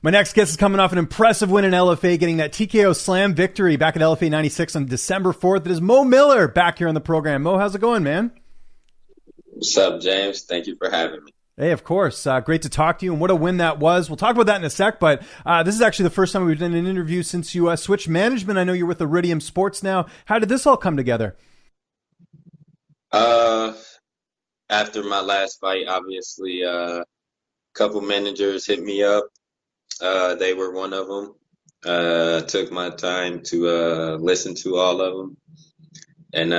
My next guest is coming off an impressive win in LFA, getting that TKO slam victory back at LFA 96 on December 4th. It is Mo Miller back here on the program. Mo, how's it going, man? What's up, James? Thank you for having me. Hey, of course. Great to talk to you, and what a win that was. We'll talk about that in a sec, but this is actually the first time we've done an interview since you switched management. I know you're with Iridium Sports now. How did this all come together? After my last fight, obviously, a couple managers hit me up. They were one of them. Took my time to listen to all of them, and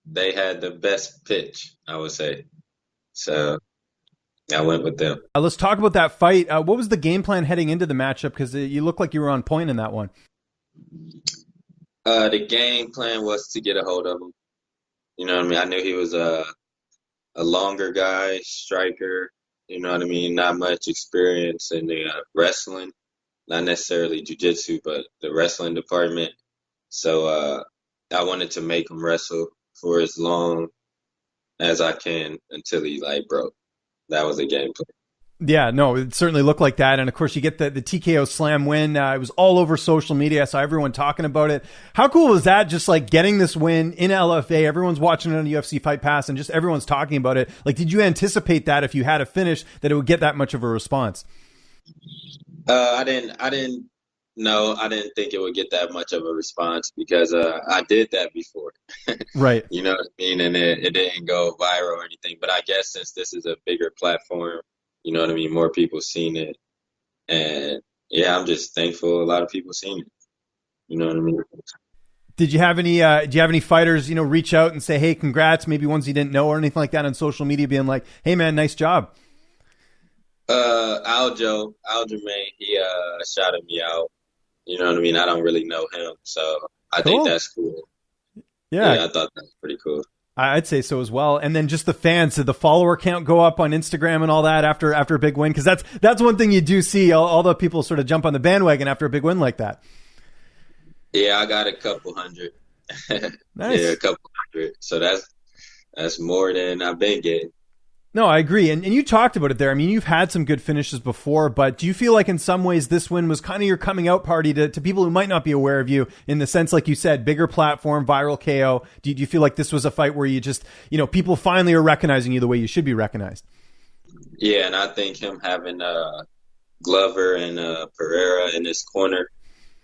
they had the best pitch, I would say. So I went with them. Let's talk about that fight. What was the game plan heading into the matchup? Because you look like you were on point in that one. The game plan was to get a hold of him. You know what I mean? I knew he was a longer guy, striker. You know what I mean? Not much experience in the wrestling, not necessarily jiu-jitsu, but the wrestling department. So I wanted to make him wrestle for as long as I can until he broke. That was the game plan. Yeah, no, it certainly looked like that. And of course, you get the TKO slam win. It was all over social media. I saw everyone talking about it. How cool was that? Just getting this win in LFA. Everyone's watching it on UFC Fight Pass and just everyone's talking about it. Did you anticipate that if you had a finish that it would get that much of a response? I didn't know. I didn't think it would get that much of a response because I did that before. Right. You know what I mean? And it didn't go viral or anything. But I guess since this is a bigger platform, you know what I mean? More people seen it. And yeah, I'm just thankful a lot of people seen it. You know what I mean? Did you have any fighters, reach out and say, hey, congrats, maybe ones you didn't know or anything like that on social media being like, hey man, nice job? Aljo Jermaine, he shouted me out. You know what I mean? I don't really know him. So I think that's cool. Yeah, I thought that was pretty cool. I'd say so as well. And then just the fans, did the follower count go up on Instagram and all that after a big win? Because that's one thing you do see. All the people sort of jump on the bandwagon after a big win like that. Yeah, I got a couple hundred. Nice. Yeah, a couple hundred. So that's more than I've been getting. No, I agree. And you talked about it there. I mean, you've had some good finishes before, but do you feel like in some ways this win was kind of your coming out party to people who might not be aware of you in the sense, like you said, bigger platform, viral KO? Do you feel like this was a fight where you just, people finally are recognizing you the way you should be recognized? Yeah, and I think him having Glover and Pereira in his corner,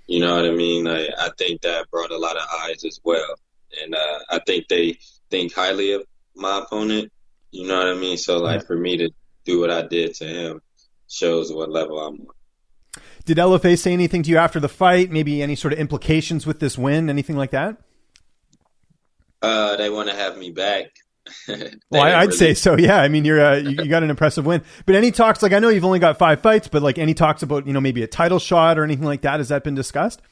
you know what I mean? I think that brought a lot of eyes as well. And I think they think highly of my opponent. You know what I mean? So, for me to do what I did to him shows what level I'm on. Did LFA say anything to you after the fight? Maybe any sort of implications with this win? Anything like that? They want to have me back. Well, I'd say so. Yeah. I mean, you got an impressive win. But any talks, I know you've only got 5 fights, but any talks about, maybe a title shot or anything like that? Has that been discussed?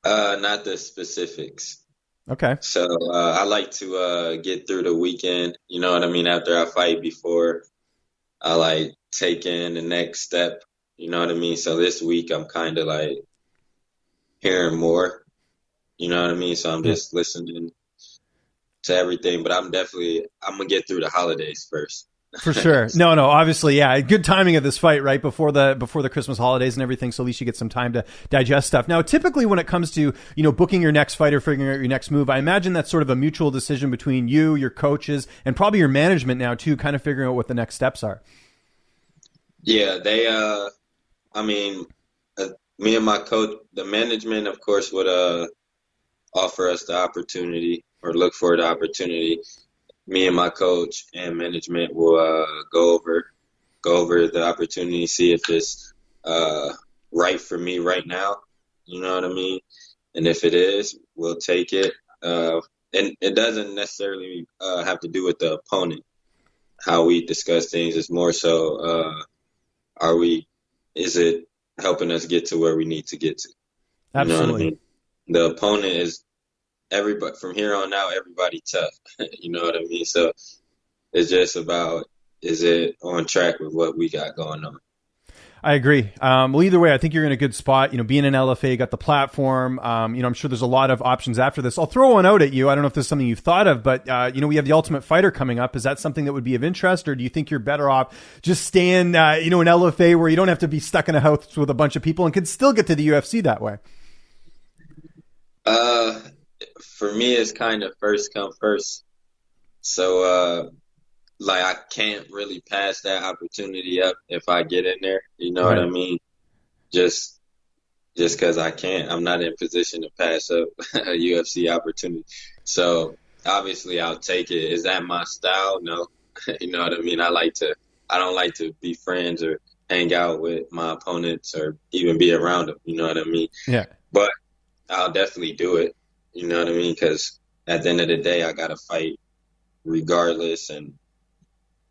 Not the specifics. Okay. So I like to get through the weekend, you know what I mean, after I fight before I take in the next step, you know what I mean? So this week I'm kind of hearing more, you know what I mean? So I'm just listening to everything, but I'm going to get through the holidays first. For sure. No, obviously, yeah. Good timing of this fight, right? Before the Christmas holidays and everything. So at least you get some time to digest stuff. Now, typically when it comes to, booking your next fight or figuring out your next move, I imagine that's sort of a mutual decision between you, your coaches, and probably your management now too, kind of figuring out what the next steps are. Yeah, they, me and my coach, the management, of course, would offer us the opportunity or look for the opportunity. Me and my coach and management will go over the opportunity, see if it's right for me right now. You know what I mean? And if it is, we'll take it. And it doesn't necessarily have to do with the opponent, how we discuss things. It's more so, is it helping us get to where we need to get to? Absolutely. You know what I mean? The opponent is everybody from here on out, everybody tough. You know what I mean? So it's just about, is it on track with what we got going on? I agree. Well, either way, I think you're in a good spot. You know, being an LFA, you got the platform. You know, I'm sure there's a lot of options after this. I'll throw one out at you. I don't know if this is something you've thought of, but you know, we have the Ultimate Fighter coming up. Is that something that would be of interest, or do you think you're better off just staying, you know, an LFA where you don't have to be stuck in a house with a bunch of people and can still get to the UFC that way? For me, it's kind of first come first. So, like, I can't really pass that opportunity up if I get in there. You know what I mean? Just because I can't. I'm not in position to pass up a UFC opportunity. So, obviously, I'll take it. Is that my style? No. You know what I mean? I don't like to be friends or hang out with my opponents or even be around them. You know what I mean? Yeah. But I'll definitely do it. You know what I mean? Because at the end of the day, I got to fight regardless. And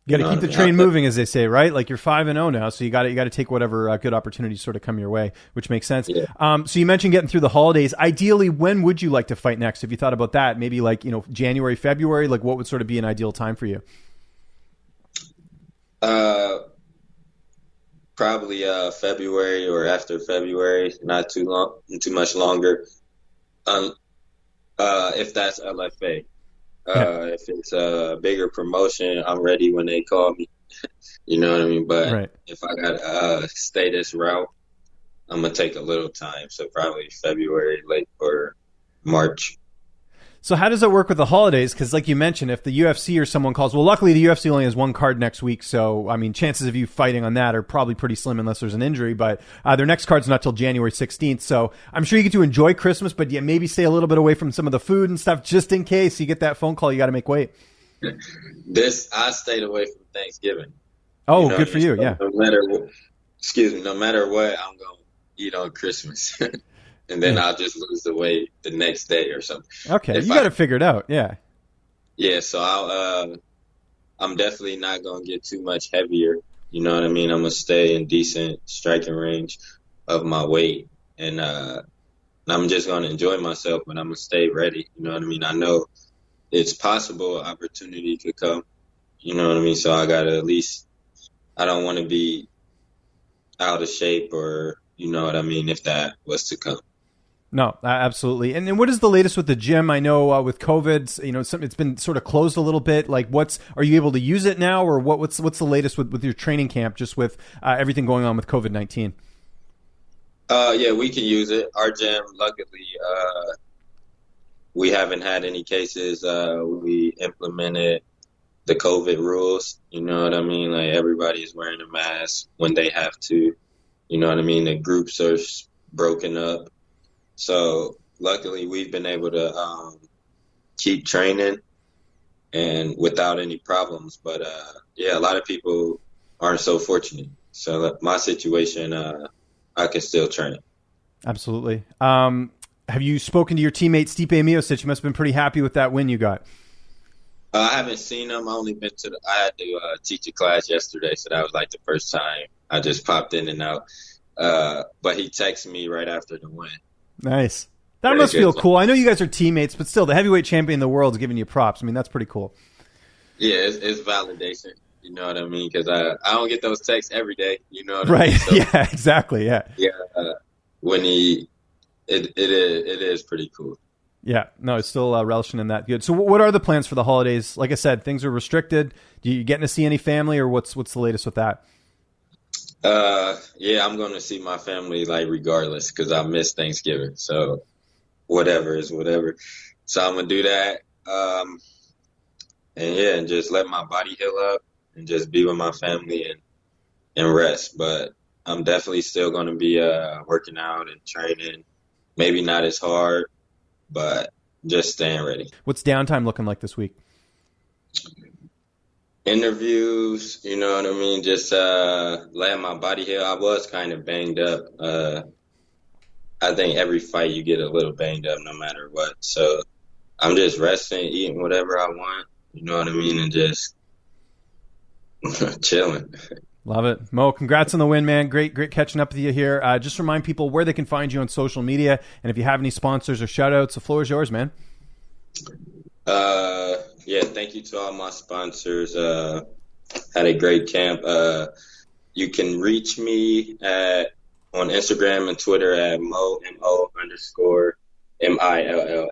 you got to keep the train moving, as they say, right? Like, you're 5-0 now, so you got to take whatever good opportunities sort of come your way, which makes sense. Yeah. So you mentioned getting through the holidays. Ideally, when would you like to fight next? Have you thought about that? Maybe like, you know, January, February. Like, what would sort of be an ideal time for you? Probably February or after February, not too much longer. If that's LFA. If it's a bigger promotion, I'm ready when they call me. You know what I mean? But if I got stay this route, I'm gonna take a little time. So probably February, late or March. So how does it work with the holidays? Because like you mentioned, if the UFC or someone calls, well, luckily the UFC only has one card next week. So, I mean, chances of you fighting on that are probably pretty slim unless there's an injury. But their next card's not till January 16th. So I'm sure you get to enjoy Christmas, but maybe stay a little bit away from some of the food and stuff just in case you get that phone call. You got to make weight. I stayed away from Thanksgiving. Oh, you know, good for you. Yeah. No matter what, I'm going to eat on Christmas. And then I'll just lose the weight the next day or something. Okay, you got to figure it out. Yeah. Yeah, so I'm definitely not going to get too much heavier. You know what I mean? I'm going to stay in decent striking range of my weight. And I'm just going to enjoy myself, but I'm going to stay ready. You know what I mean? I know it's possible opportunity could come. You know what I mean? So I got to at least – I don't want to be out of shape or, you know what I mean, if that was to come. No, absolutely. And then what is the latest with the gym? I know with COVID, you know, it's been sort of closed a little bit. Like, are you able to use it now, or what's the latest with your training camp, just with everything going on with COVID-19? Yeah, we can use it. Our gym, luckily, we haven't had any cases. We implemented the COVID rules. You know what I mean? Like, everybody's wearing a mask when they have to. You know what I mean? The groups are broken up. So luckily we've been able to keep training and without any problems. But yeah, a lot of people aren't so fortunate. So my situation, I can still train. Absolutely. Have you spoken to your teammate Stipe Miocic? You must have been pretty happy with that win you got. I haven't seen him. I only been I had to teach a class yesterday, so that was like the first time I just popped in and out. But he texted me right after the win. Nice. That must feel cool. I know you guys are teammates, but still, the heavyweight champion of the world is giving you props. I mean, that's pretty cool. Yeah, it's validation. You know what I mean? Because I don't get those texts every day. You know what I mean? Right. So, yeah, exactly. Yeah. Yeah. When it is pretty cool. Yeah. No, it's still relishing in that. Good. So what are the plans for the holidays? Like I said, things are restricted. Do you getting to see any family, or what's the latest with that? Yeah, I'm going to see my family, like, regardless, because I miss Thanksgiving. So whatever is whatever. So I'm going to do that. And just let my body heal up and just be with my family and rest. But I'm definitely still going to be working out and training. Maybe not as hard, but just staying ready. What's downtime looking like this week? Interviews, you know what I mean? Just letting my body heal. I was kind of banged up. I think every fight you get a little banged up no matter what. So I'm just resting, eating whatever I want, you know what I mean, and just chilling. Love it. Mo, congrats on the win, man. Great catching up with you here. Just remind people where they can find you on social media, and if you have any sponsors or shout-outs, the floor is yours, man. Yeah, thank you to all my sponsors. Had a great camp. You can reach me on Instagram and Twitter at Mo, M-O _ Milla.